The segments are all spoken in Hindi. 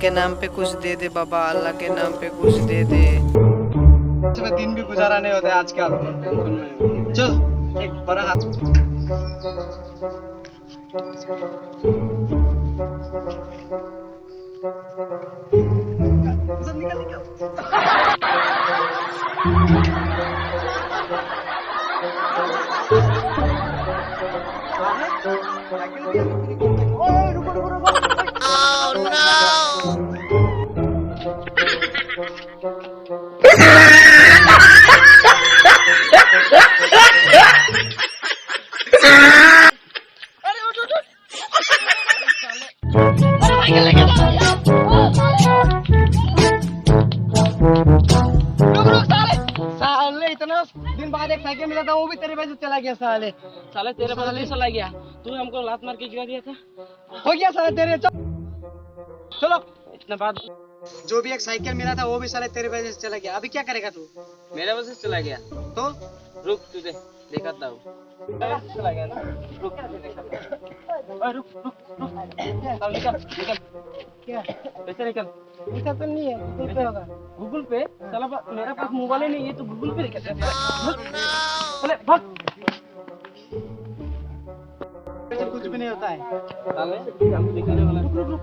के नाम पे कुछ दे दे बाबा, अल्लाह के नाम पे कुछ दे दे। दिन भी गुजारा नहीं होता आजकल। चल एक बड़ा हाथ निकल निकल। Oh no! साले इतना दिन बाद एक साइकिल मिला था, वो भी तेरे वजह से चला गया। साले साले तेरे बदले से चला गया। तू हमको लात मार के गिरा दिया था। हो गया साले तेरे। चलो इतना बात जो भी एक साइकिल मिला था वो भी साले तेरे वजह से चला गया। अभी क्या करेगा तू? मेरे वजह से चला गया। तो रुक तुझे दिखाता हूँ। चला गया ना, रुक रुक रुक रुक। अब निकल निकल। क्या पैसे निकल। पैसा तो नहीं है, गूगल पे होगा। गूगल पे? साला मेरा पास मोबाइल ही नहीं है, तो गूगल पे कैसे? चले भाग। कुछ भी नहीं होता है साले हम दिखाने वाला। रुक रुक रुक।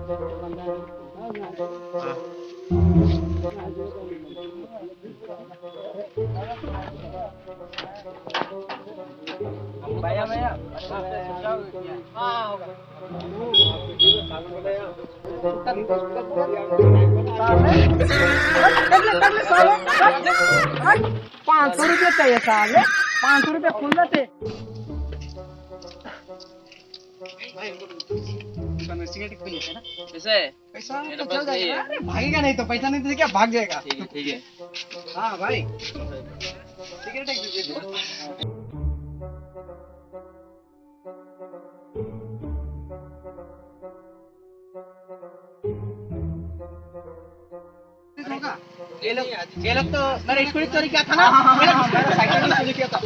भैया भैया अच्छा से समझाओ क्या? हाँ होगा। 500 रुपये चाहिए साले। 500 रुपये खुल थे। सिगरेट पी लेते ना। पैसे पैसा मेरे तो पास चल नहीं जाएगा। है। अरे भागेगा नहीं तो पैसा नहीं दे क्या भाग जाएगा। ठीक है ठीक है। हाँ भाई सिगरेट एक दीजिए। ये लोग तो मेरा स्कूटी चोरी किया था ना। मेरा साइकिल चोरी किया था।